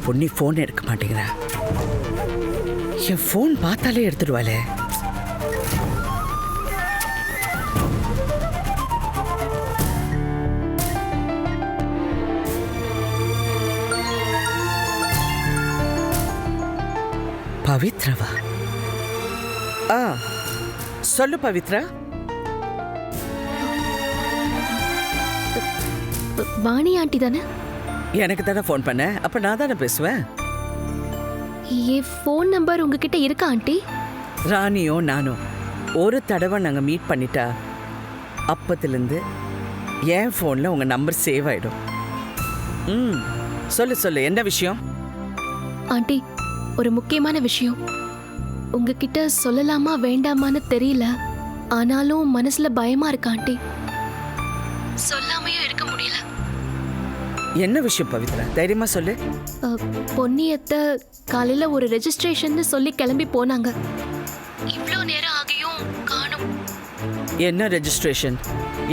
பொண்ணி phone எடுக்க மாட்டேங்கிறா. என் phone பார்த்தாலே எடுத்துடுவாளே. பவித்ரவா? சொல்லு பவித்ரா. வாணி ஆண்டி தானே? எனக்கு தானே ஃபோன் பண்ண, அப்ப நான் தானே பேசுவேன். என் ஃபோன் நம்பர் உங்ககிட்ட இருக்கா ஆண்டி? ராணியும் நானும் ஒரு தடவை நாங்கள் மீட் பண்ணிட்டா அப்பத்திலேருந்து என் ஃபோனில் உங்கள் நம்பர் சேவ் ஆகிடும். சொல்லு சொல்லு, என்ன விஷயம்? ஆண்டி, ஒரு முக்கியமான விஷயம் உங்ககிட்ட சொல்லலாமா வேண்டாமான்னு தெரியல. ஆனாலும் மனசுல பயமா இருக்கு ஆண்டி. சொல்லாமையும் இருக்க முடியல. என்ன விஷயம் பவித்ரா? தைரியமா சொல்லு. பொன்னியத்த காலையில ஒரு ரெஜிஸ்ட்ரேஷன் சொல்லி கிளம்பி போனாங்க. இவ்வளோ நேரம் ஆகியும் காணோம். என்ன ரெஜிஸ்ட்ரேஷன்?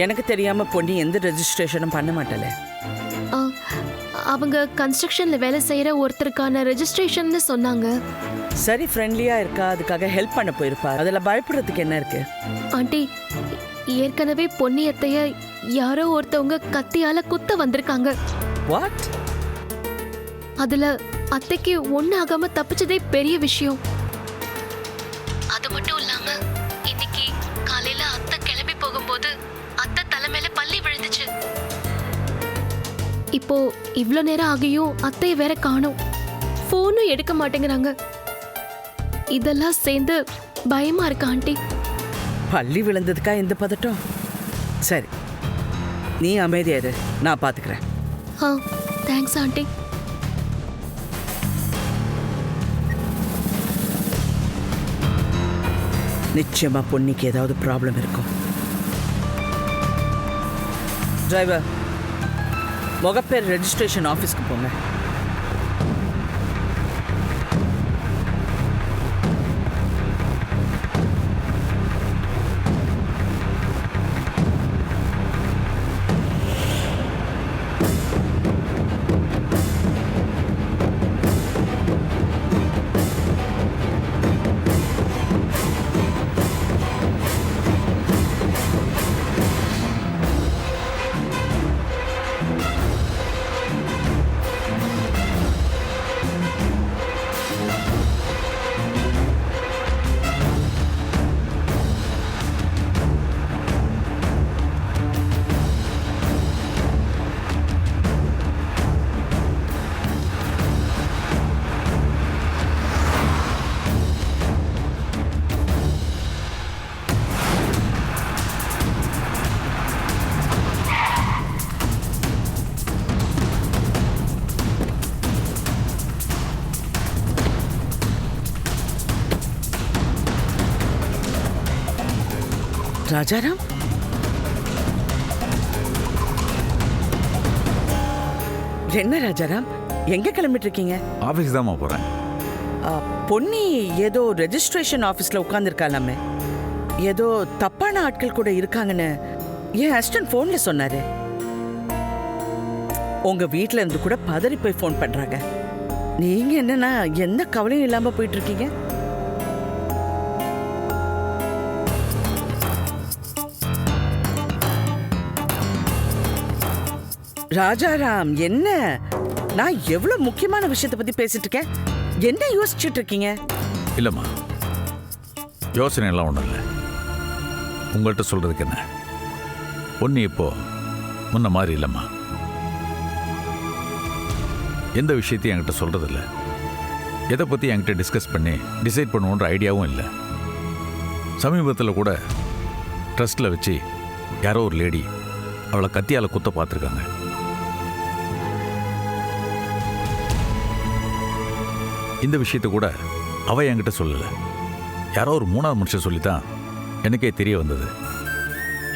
எனக்கு தெரியாம பொன்னி எந்த ரெஜிஸ்ட்ரேஷனும் பண்ண மாட்டல. அவங்க கன்ஸ்ட்ரக்ஷன்ல வேலை செய்யற ஒருத்தருக்கான ரெஜிஸ்ட்ரேஷன் சொன்னாங்க. சரி, ஃப்ரெண்ட்லியா இருக்கா, அதுக்காக ஹெல்ப் பண்ண போயிருப்பா. அதுல பயப்படுறதுக்கு என்ன இருக்கு? ஆண்டி, ஏற்கனவே பொன்னியத்தைய யாரோ ஒருத்தவங்க கத்தியால குத்த வந்திருக்காங்க. வாட்? அதுல அத்தைக்கு ஒண்ணு ஆகாம தப்பிச்சதே பெரிய விஷயம். அது மட்டும் இல்லாம இன்னைக்கு காலையில அத்தை கிளம்பி போகும்போது அத்தை தலைமையில பல்லி விழுந்துச்சு. இப்போ இவ்ளோ நேரம் ஆகியும் அத்தைய வேற காணோம். போனும் எடுக்க மாட்டேங்கிறாங்க. இதெல்லாம் சேர்ந்து பயமா இருக்கு ஆண்டி. பள்ளி விழுந்ததுக்கா இந்த பதட்டம்? சரி, நீ அமைதியா இரு, நான் பாத்துக்கிறேன். Thanks aunty. நிச்சயமா பொன்னிக்கு ஏதாவது ப்ராப்ளம் இருக்கும். டிரைவர், முகப்பேர் ரெஜிஸ்ட்ரேஷன் ஆஃபீஸ்க்கு போங்க. ராஜாராம், என்ன ராஜாராம், எங்க கிளம்பிட்டு இருக்கீங்க? ஆபீஸ் தான் போறேன். பொன்னி ஏதோ ரெஜிஸ்ட்ரேஷன் ஆபீஸ்ல உட்கார்ந்துருக்காளாமே, ஏதோ தப்பான ஆட்கள் கூட இருக்காங்கன்னு என் அசிஸ்டன்ட் போன்ல சொன்னாரு. உங்க வீட்ல இருந்து கூட பதறி போய் போன் பண்றாங்க. நீங்க என்னன்னா எந்த கவலையும் இல்லாம போயிட்டு இருக்கீங்க? ராஜாராம், என்ன? நான் எவ்வளவு முக்கியமான விஷயத்தை பத்தி பேசிட்டு இருக்கேன். என்ன யோசிச்சுட்டு இருக்கீங்க? இல்லம்மா, யோசனை எல்லாம் ஒன்றும் இல்லை. உங்கள்கிட்ட சொல்றதுக்கு என்ன, ஒன்று இப்போ முன்ன மாதிரி இல்லைம்மா. எந்த விஷயத்தையும் என்கிட்ட சொல்றதில்ல. எதை பற்றி என்கிட்ட டிஸ்கஸ் பண்ணி டிசைட் பண்ணுவோன்ற ஐடியாவும் இல்லை. சமீபத்தில் கூட ட்ரஸ்ட்டில் வச்சு யாரோ ஒரு லேடி அவளை கத்தியால் குத்த பார்த்துருக்காங்க. இந்த விஷயத்தை கூட அவ என்கிட்ட சொல்லலை. யாரோ ஒரு மூணாவது மனுஷன் சொல்லித்தான் எனக்கே தெரிய வந்தது.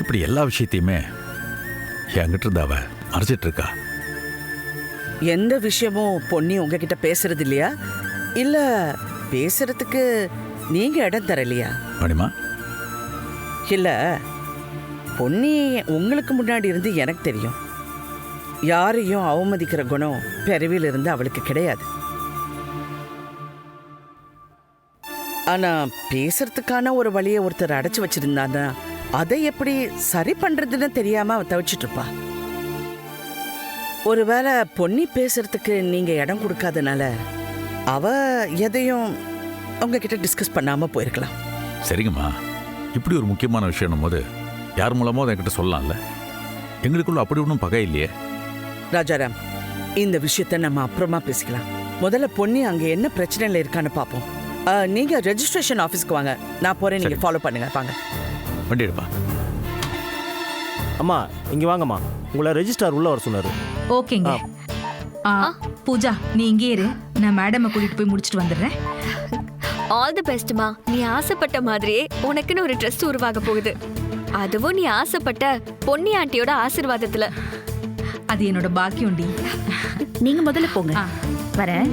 இப்படி எல்லா விஷயத்தையுமே என்கிட்ட இருந்து அவ மறைச்சிட்டு இருக்கா. எந்த விஷயமும் பொன்னி உங்ககிட்ட பேசுறது இல்லையா? இல்ல பேசுறதுக்கு நீங்க இடம் தரலையா? மணிமா, இல்ல பொன்னி உங்களுக்கு முன்னாடி இருந்து எனக்கு தெரியும். யாரையும் அவமதிக்கிற குணம் பிறவியிலிருந்து அவளுக்கு கிடையாது. ஆனா பேசுறதுக்கான ஒரு வழியை ஒருத்தர் அடைச்சு வச்சிருந்தான்னா அதை எப்படி சரி பண்றதுன்னு தெரியாம அவ தவிச்சிட்டு இருப்பா. ஒருவேளை பொன்னி பேசுறதுக்கு நீங்க இடம் கொடுக்காதனால அவ எதையும் உங்ககிட்ட டிஸ்கஸ் பண்ணாம போயிருக்கலாம். சரிங்கம்மா, இப்படி ஒரு முக்கியமான விஷயம் போது யார் மூலமோ அதை என்கிட்ட சொல்லலாம்ல. எங்களுக்குள்ள அப்படி ஒன்றும் பகை இல்லையே. ராஜாராம், இந்த விஷயத்த நம்ம அப்புறமா பேசிக்கலாம். முதல்ல பொன்னி அங்க என்ன பிரச்சனைல இருக்கான்னு பாப்போம். நீங்க ரெஜிஸ்ட்ரேஷன் ஆபீஸ்க்கு வாங்க, நான் போறேன், நீங்க ஃபாலோ பண்ணுங்க. வாங்க. வண்டி எடுப்பா. அம்மா இங்க வாங்கம்மா, உங்களை ரெஜிஸ்ட்ரார் உள்ள வர சொன்னாரு. ஓகேங்க. பூஜா நீ இங்கே இரு, நான் மேடமை கூட்டிட்டு போய் முடிச்சிட்டு வந்துடுறேன். ஆல் தி பெஸ்ட்மா. நீ ஆசைப்பட்ட மாதிரியே உனக்குன்னு ஒரு ட்ரெஸ் உருவாக போகுது. அதுவும் நீ ஆசைப்பட்ட பொன்னி ஆண்டியோட ஆசீர்வாதத்துல. அது என்னோட பாக்கியம்டி. நீங்க முதல்ல போங்க, வரேன்.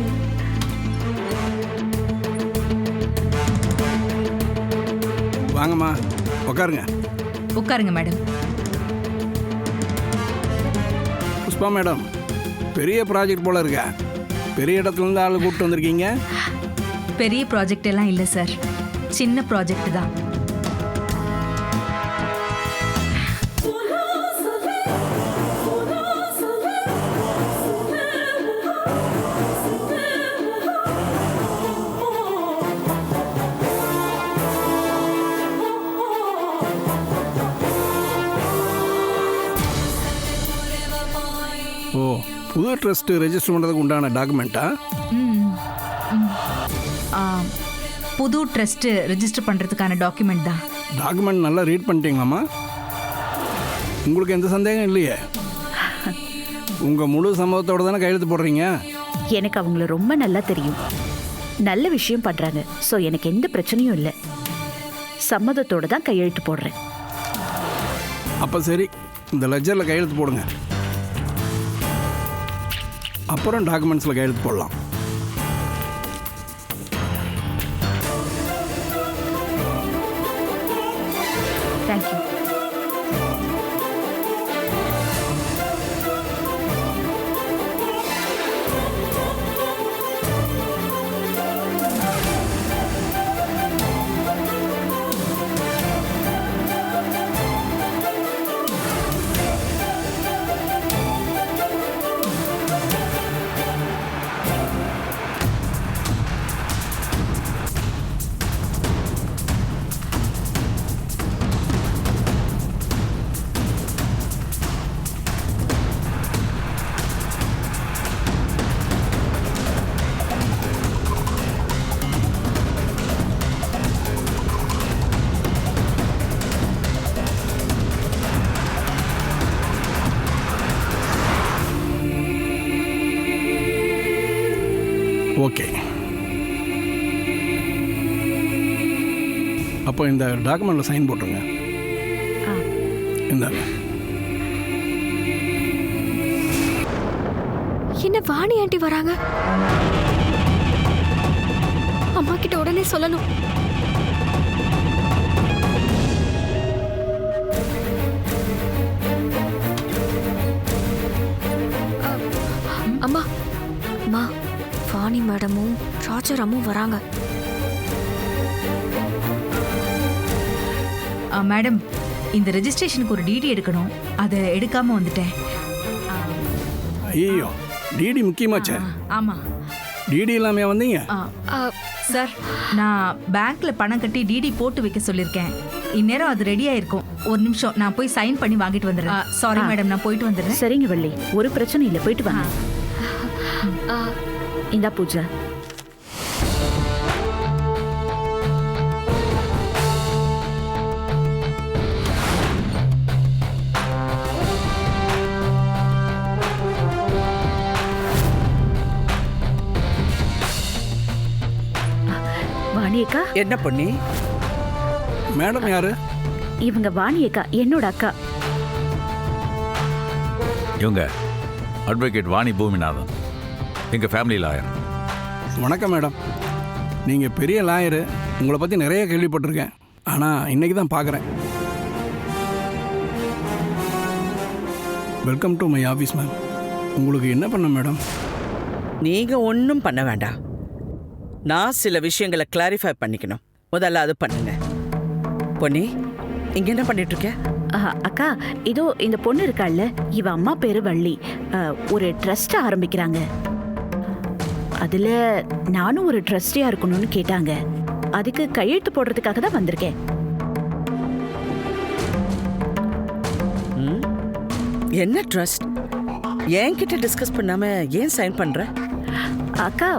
வாங்கம்மா, உட்காருங்க. உட்காருங்க மேடம். புஷ்பா மேடம், பெரிய ப்ராஜெக்ட் போல இருக்கா? பெரிய இடத்துல இருந்து ஆள் கூப்பிட்டு வந்திருக்கீங்க. பெரிய ப்ராஜெக்ட் எல்லாம் இல்லை சார், சின்ன ப்ராஜெக்ட் தான். ஓ, புது ட்ரஸ்ட் ரெஜிஸ்டர் பண்ணுறதுக்கு உண்டான டாக்குமெண்ட்டா? புது ட்ரஸ்ட் ரெஜிஸ்டர் பண்ணுறதுக்கான டாக்குமெண்ட் தான். டாக்குமெண்ட் நல்லா ரீட் பண்ணிட்டீங்களாம்மா? உங்களுக்கு எந்த சந்தேகம் இல்லையே? உங்கள் முழு சம்மதத்தோடு தானே கையெழுத்து போடுறீங்க? எனக்கு அவங்கள ரொம்ப நல்லா தெரியும். நல்ல விஷயம் பண்றாங்க. ஸோ எனக்கு எந்த பிரச்சனையும் இல்லை. சம்மதத்தோட தான் கையெழுத்து போடுறேன். அப்போ சரி, இந்த லெஜரில் கையெழுத்து போடுங்க. அப்புறம் டாக்குமெண்ட்ஸில் கையெழுத்து போடலாம். தேங்க்யூ. ஓகே, அப்போ இந்த டாக்குமெண்ட்டில் சைன் போட்டுருங்க. இந்தாங்க. என்ன வாணி ஆண்டி வராங்க? அம்மா கிட்ட உடனே சொல்லணும். அம்மா, அம்மா, வாணி மேடமும் ராஜாராமும் வராங்க. மேடம், இந்த ரெஜிஸ்ட்ரேஷனுக்கு ஒரு டிடி எடுக்கணும், அதை எடுக்காம வந்துட்டேன். ஐயோ, டிடி முக்கியமாச்சே. ஆமாம். டிடி இல்லாமே வந்தீங்க? சார், நான் பேங்க்ல பணம் கட்டி டிடி போட்டு வைக்க சொல்லியிருக்கேன். இந்நேரம் அது ரெடியா இருக்கும். ஒரு நிமிஷம், நான் போய் சைன் பண்ணி வாங்கிட்டு வந்துடுறேன். சாரி மேடம், நான் போயிட்டு வந்துடுறேன். சரிங்க வள்ளி, ஒரு பிரச்சனை இல்லை, போயிட்டு வாங்க. இந்தா பூஜா. வாணியக்கா. என்ன பொன்னி? மேடம் யாரு? இவங்க வாணியக்கா, என்னோட அக்கா. இவங்க அட்வொகேட் வாணி பூமிநாதன், எங்கள் ஃபேமிலி லாயர். வணக்கம் மேடம். நீங்கள் பெரிய லாயரு, உங்களை பற்றி நிறைய கேள்விப்பட்டிருக்கேன். ஆனால் இன்றைக்கி தான் பார்க்குறேன். Welcome to my office ma'am. உங்களுக்கு என்ன பண்ண மேடம்? நீங்க ஒன்றும் பண்ண வேண்டாம். நான் சில விஷயங்களை கிளாரிஃபை பண்ணிக்கணும். முதல்ல அது பண்ணுங்க. பொன்னி, இங்க என்ன பண்ணிட்டு இருக்க? அக்கா, இதோ இந்த பொண்ணு இருக்காள்ல, இவ அம்மா பேரு வள்ளி. ஒரு ட்ரஸ்ட் ஆரம்பிக்கிறாங்க. அதுல நானும் ஒரு ட்ரஸ்டியா இருக்கணும்னு கேட்டாங்க. அதுக்கு கையெழுத்து போடுறதுக்காக தான் வந்திருக்கேன். என்ன ட்ரஸ்ட்? என்கிட்ட டிஸ்கஸ் பண்ணாம ஏன் சைன் பண்ற? அக்கா,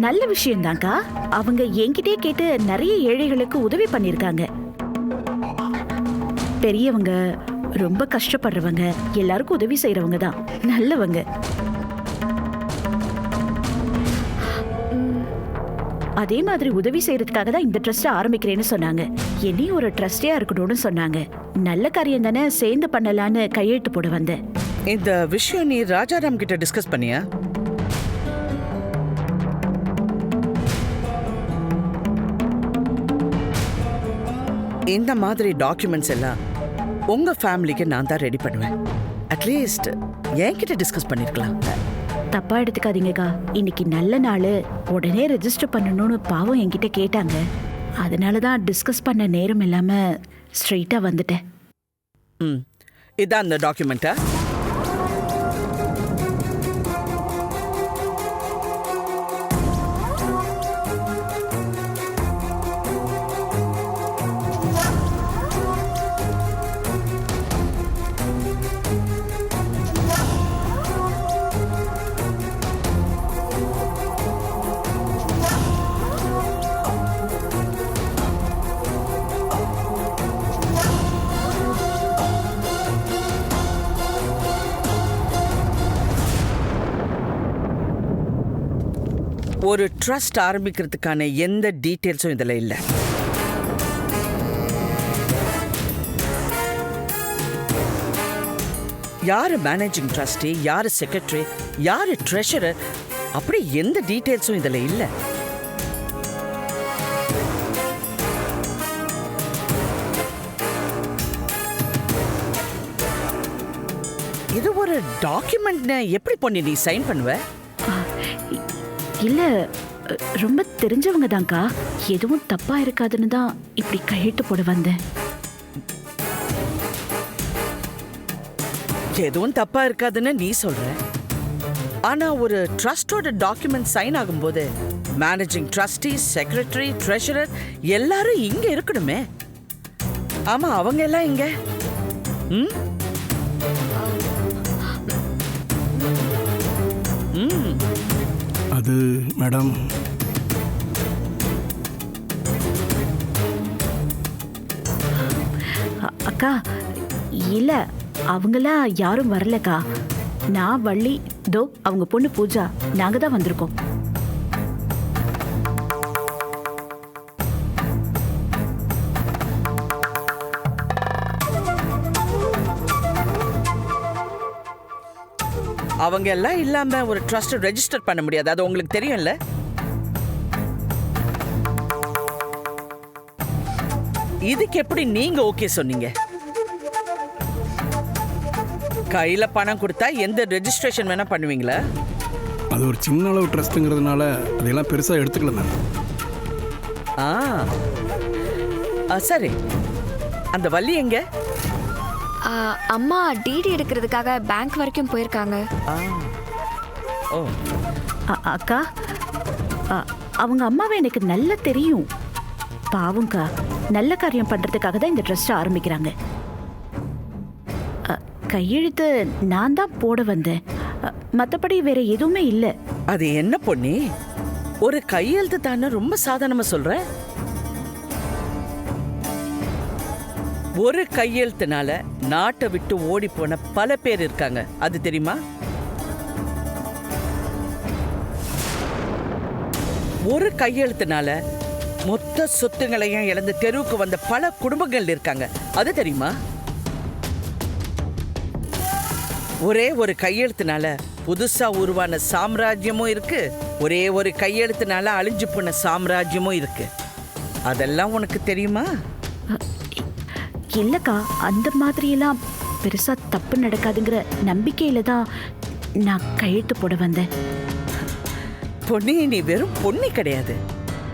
நல்ல விஷயம்தான்க்கா. அவங்க என்கிட்டயே கேட்டு நிறைய ஏழைகளுக்கு உதவி பண்ணிருக்காங்க. பெரியவங்க, ரொம்ப கஷ்டப்படுறவங்க, எல்லாருக்கும் உதவி செய்யறவங்க தான் நல்லவங்க. அதே மாதிரி உதவி செய்யறதுக்காக தான் இந்த ட்ரஸ்ட் ஆரம்பிக்கிறேன்னு சொன்னாங்க. என்னையும் ஒரு ட்ரஸ்டியா இருக்கணும்னு சொன்னாங்க. நல்ல காரியம் தானே, சேர்ந்து பண்ணலான்னு கையெழுத்து போட வந்தேன். இந்த விஷயம் நீ ராஜாராம் கிட்ட டிஸ்கஸ் பண்ணியா? இந்த மாதிரி டாக்குமெண்ட்ஸ் எல்லாம் உங்க ஃபேமிலிக்கு நான் தான் ரெடி பண்ணுவேன். அட்லீஸ்ட் என்கிட்ட டிஸ்கஸ் பண்ணிருக்கலாம். தப்பா எடுத்துக்காதீங்கக்கா. இன்னைக்கு நல்ல நாள், உடனே ரெஜிஸ்டர் பண்ணணும்னு பாவம் என்கிட்ட கேட்டாங்க. அதனால தான் டிஸ்கஸ் பண்ண நேரம் இல்லாம ஸ்ட்ரெயிட்டா வந்துட்டேன். இதான் அந்த டாக்குமெண்ட்டா? ஒரு ட்ரஸ்ட் ஆரம்பிக்கிறதுக்கான எந்த டீட்டெயில்ஸும் இதில் இல்லை. யாரு மேனேஜிங் ட்ரஸ்டி, யாரு செக்ரட்டரி, யாரு ட்ரெஷரர், அப்படி எந்த டீட்டெயில்ஸும் இதில் இல்லை. இது ஒரு டாக்குமெண்ட். எப்படி பண்ணி நீ சைன் பண்ணுவ? இல்ல, ரொம்ப தெரிஞ்சவங்க தான்க்கா. எதுவும் தப்பா இருக்காதுன்னு தான் இப்படி கையெழுத்து போட வந்தேன். எதுவும் தப்பா இருக்காதுன்னு நீ சொல்ற. ஆனா ஒரு ட்ரஸ்டோட டாக்குமெண்ட் சைன் ஆகும்போது மேனேஜிங் ட்ரஸ்டி, செக்ரட்டரி, ட்ரெஷரர் எல்லாரும் இங்க இருக்கணுமே. ஆமா, அவங்க எல்லாம் இங்க. அது மேடம், அக்கா, இல்ல, அவங்களாம் யாரும் வரலக்கா. நான், வள்ளி, தோ அவங்க பொண்ணு பூஜா, நாங்க தான் வந்திருக்கோம். அவங்க எல்லாம் இல்லாம ஒரு ட்ரஸ்ட் ரெஜிஸ்டர் பண்ண முடியாது. அது உங்களுக்கு தெரியும்ல. இதுக்கு எப்படி நீங்க ஓகே சொன்னீங்க? கையில பணம் கொடுத்தா எந்த ரெஜிஸ்ட்ரேஷன் வேணா பண்ணுவீங்களா? அது ஒரு சின்ன அளவு ட்ரஸ்ட்டுங்கிறதுனால அதையெல்லாம் பெருசாக எடுத்துக்கல மேம். சரி, அந்த வள்ளி எங்க? அம்மா டிடி எடுக்கிறதுக்காக பேங்க் வரைக்கும் போயிருக்காங்க. ஓ, அக்கா, அவங்க அம்மாவை எனக்கு நல்லா தெரியும். பாவம்க்கா, நல்ல காரியம் பண்றதுக்காக தான் இந்த ட்ரஸ்ட் ஆரம்பிக்கிறாங்க. கையெழுத்து நான் தான் போட வந்தேன். மற்றபடி வேற எதுவுமே இல்லை. அது என்ன பொண்ணி, ஒரு கையெழுத்து தானே ரொம்ப சாதாரணமா சொல்ற? ஒரு கையெழுத்துனால நாட்டை விட்டு ஓடி போன பல பேர் இருக்காங்க. அது தெரியுமா? ஒரு கையெழுத்துனால மொத்த சொத்துங்களையும் இழந்து தெருவுக்கு வந்த பல குடும்பங்கள் இருக்காங்க. அது தெரியுமா? ஒரே ஒரு கையெழுத்துனால புதுசா உருவான சாம்ராஜ்யமும் இருக்கு, ஒரே ஒரு கையெழுத்துனால அழிஞ்சு போன சாம்ராஜ்யமும் இருக்கு. அதெல்லாம் உனக்கு தெரியுமா? இல்லக்கா, அந்த மாதிரியெல்லாம் பெருசா தப்பு நடக்காதுங்கிற நம்பிக்கையில தான் நான் கையெழுத்து போட வந்தேன். பொன்னி, நீ வெறும் பொன்னி கிடையாது.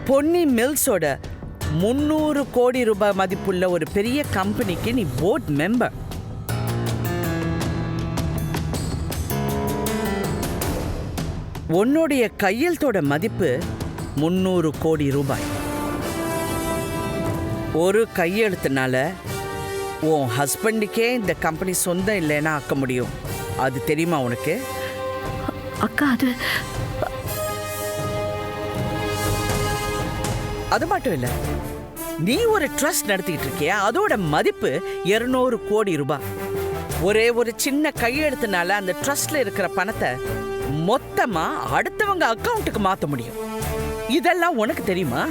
பொன்னி மில்ஸோட 300 கோடி ரூபாய் மதிப்புள்ள ஒரு பெரிய கம்பெனிக்கு நீ போர்ட் மெம்பர். உன்னுடைய கையெழுத்தோட மதிப்பு 300 கோடி ரூபாய். ஒரு கையெழுத்துனால உன் ஹஸ்பண்டுக்கே இந்த கம்பெனி சொந்தம் இல்லைன்னா ஆக்க முடியும். அது தெரியுமா உனக்கு? அக்கா, அது மட்டும் இல்ல, நீ ஒரு ட்ரஸ்ட் நடத்திக்கிட்டு இருக்கிய, அதோட மதிப்பு 200 கோடி ரூபாய். ஒரே ஒரு சின்ன கையெழுத்துனால அந்த ட்ரஸ்ட்ல இருக்கிற பணத்தை மொத்தமா அடுத்தவங்க அக்கவுண்ட்டுக்கு மாத்த முடியும். இதெல்லாம் உனக்கு தெரியுமா?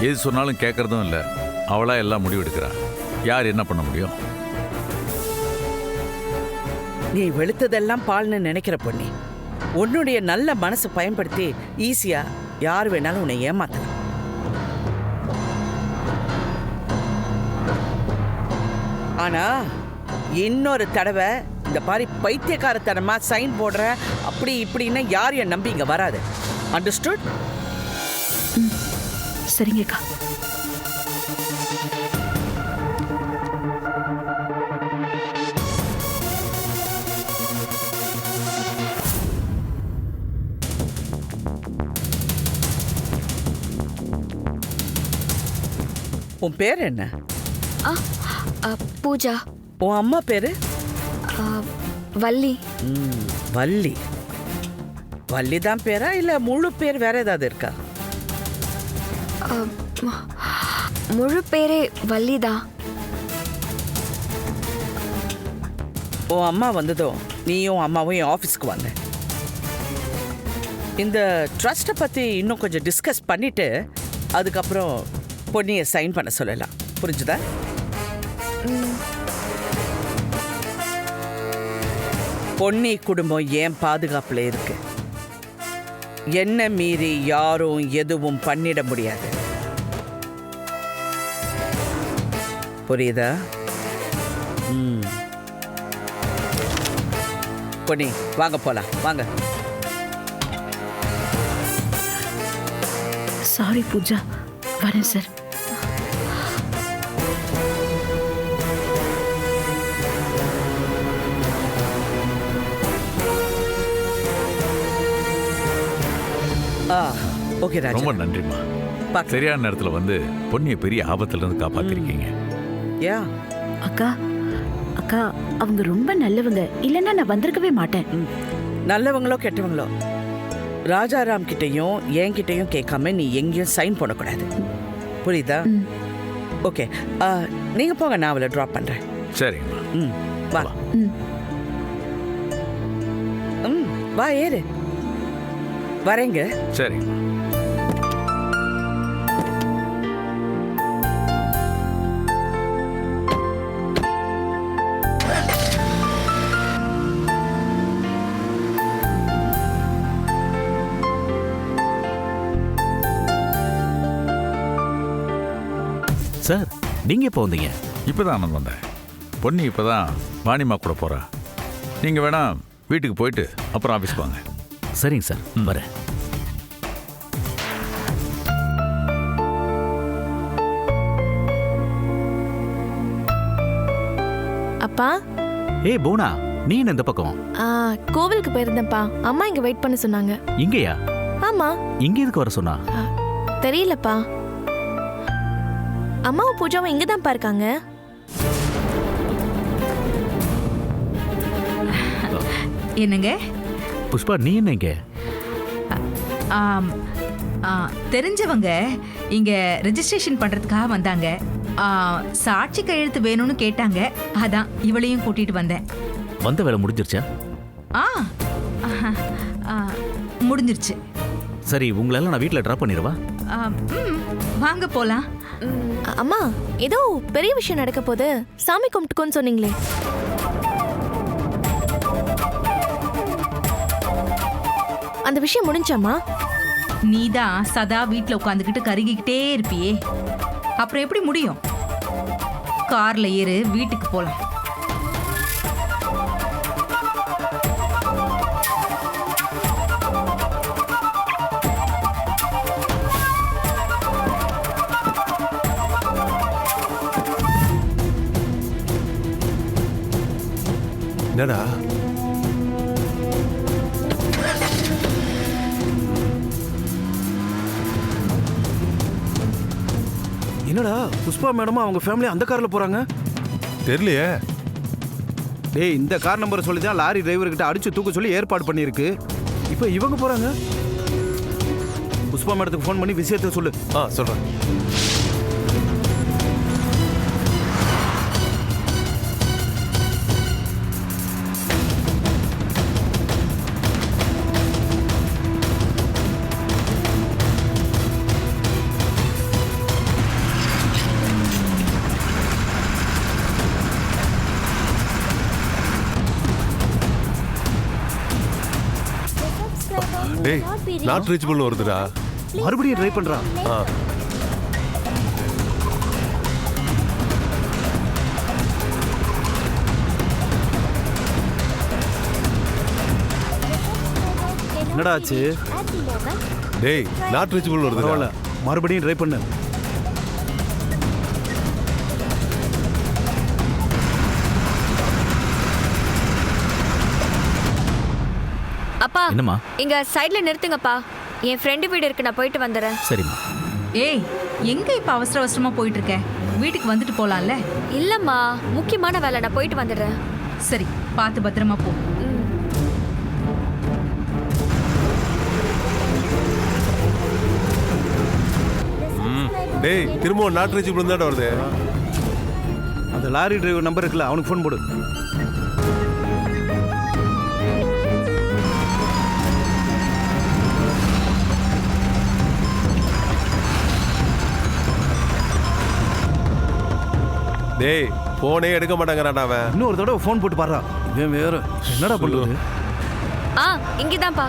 எது சொன்னாலும் கேட்கறதும் இல்லை. அவளா எல்லாம் முடிவெடுக்கிறா. யார் என்ன பண்ண முடியும்? நீ வெளுத்ததெல்லாம் பால்னு நினைக்கிற பொண்ணி, உன்னுடைய நல்ல மனசு பயன்படுத்தி ஈஸியா யார் வேணாலும் உன்னை ஏமாத்தலாம். ஆனா இன்னொரு தடவை இந்த மாதிரி பைத்தியக்காரத்தனமா சைன் போடுற அப்படி இப்படின்னு யாரையும் நம்பி இங்க வராது. அண்டர்ஸ்டுட்? சரிங்கக்கா. உன் பேர் என்ன? பூஜா. உன் அம்மா பேரு? வள்ளி. வள்ளி. வள்ளி தான் பேரா இல்ல முழு பேர் வேற ஏதாவது இருக்கா? முழு பேரே வள்ளி தான். உன் அம்மா வந்ததும் நீயும் அம்மாவும் என் ஆஃபீஸ்க்கு வாங்க. இந்த ட்ரஸ்ட்டை பற்றி இன்னும் கொஞ்சம் டிஸ்கஸ் பண்ணிட்டு அதுக்கப்புறம் பொன்னியை சைன் பண்ண சொல்லலாம். புரிஞ்சுதா? பொன்னி குடும்பம் ஏன் பாதுகாப்புல இருக்கு. என்ன மீறி யாரும் எதுவும் பண்ணிட முடியாது. புரியுதா? பொன்னி, வாங்க போலாம். வாங்க. சாரி பூஜா, வரேன் சார். ஓகே ராஜா. ரொம்ப நன்றிம்மா. பார்க்க. சரியான நேரத்தில் வந்து பொன்னியை பெரிய ஆபத்துல இருந்து காப்பாத்திருக்கீங்க. யா அக்கா, அக்கா அவங்க ரொம்ப நல்லவங்க. இல்லைன்னா நான் வந்திருக்கவே மாட்டேன். நல்லவங்களோ கெட்டவங்களோ ராஜாராம் கிட்டையும் என்கிட்டையும் கேட்காம நீ எங்கேயும் சைன் போடக்கூடாது. புரியுதா? ஓகே, நீங்க போங்க, நான் அவளை ட்ராப் பண்றேன். சரிங்கம்மா. வா. வா, ஏறு. வரேங்க. சரிங்கம்மா. சார், நீங்க எப்போ வந்தீங்க? இப்போதான் நான் வந்தேன். பொன்னி இப்போதான் வாணிமா கூட போறா. நீங்க வேணா வீட்டுக்கு போயிட்டு அப்புறம் ஆஃபீஸ் வாங்க. சரிங்க சார், வரேன். அப்பா. ஏய் போனா, நீ என்ன இந்த பக்கம்? கோவிலுக்கு போயிருந்தேன்ப்பா. அம்மா இங்க வெயிட் பண்ண சொன்னாங்க. இங்கயா? ஆமா. இங்க எதுக்கு வர சொன்னா? தெரியலப்பா. அம்மாவும் பூஜாவும் இங்க தான் இருக்காங்க. என்னங்க? புஷ்பா, நீ என்ன இங்க? தெரிஞ்சவங்க இங்க ரெஜிஸ்ட்ரேஷன் பண்றதுக்காக வந்தாங்க. சாட்சி கையெழுத்து வேணும்னு கேட்டாங்க. அதான் இவளையும் கூட்டிட்டு வந்தேன். வந்த வேலை முடிஞ்சிருச்சா? முடிஞ்சிருச்சு. சரி, உங்களெல்லாம் நான் வீட்டில் ட்ராப் பண்ணிடுவா? வாங்க போலாம். அம்மா, ஏதோ பெரிய விஷயம் நடக்க போது சாமி கும்பிட்டுக்கோன்னு சொன்னீங்களே. அந்த விஷயம் முடிஞ்சாமா? நீதான் சதா வீட்டில் உட்காந்துக்கிட்டு கருகிக்கிட்டே இருப்பியே, அப்புறம் எப்படி முடியும்? கார்ல ஏறு, வீட்டுக்கு போலாம். என்னடா என்னடா புஷ்பா மேடமும் அவங்க ஃபேமிலி அந்த காரில் போகிறாங்க? தெரியலையே. டேய், இந்த கார் நம்பரை சொல்லி தான் லாரி டிரைவர்கிட்ட அடிச்சு தூக்க சொல்லி ஏற்பாடு பண்ணியிருக்கு. இப்போ இவங்க போகிறாங்க. புஷ்பா மேடத்துக்கு ஃபோன் பண்ணி விஷயத்தை சொல்லு. சொல்கிறேன். டேய், நாட் ரீச்சபிள்னு வருதுடா. மறுபடியும் ட்ரை பண்ணுறான். என்னடா ஆச்சு? டேய், நாட் ரீச்சபிள்னு வருதுடா. பரவாயில்ல, மறுபடியும் ட்ரை பண்ணு. அப்பா, என்னம்மா? இங்க சைடுல நிறுத்துங்கப்பா. என் ஃப்ரெண்டு வீடு இருக்கு, நான் போயிட்டு வந்துடுறேன். சரிம்மா. ஏய், எங்க இப்ப அவசர அவசரமா போயிட்டு இருக்க? வீட்டுக்கு வந்துட்டு போலாம்ல? இல்லம்மா, முக்கியமான வேலை, நான் போயிட்டு வந்துடுறேன். சரி, பார்த்து பத்திரமா போ. டேய், திரும்ப நாட் ரீச்சபிள் தான் வருது. அந்த லாரி டிரைவர் நம்பர் இருக்குல்ல, அவனுக்கு ஃபோன் போடு. டேய், போனே எடுக்க மாட்டாங்கறாடா அவன். இன்னும் ஒரு தடவை ஃபோன் போட்டு பாடுறா. இவன் வேற என்னடா பண்றது? இங்கதான்ப்பா.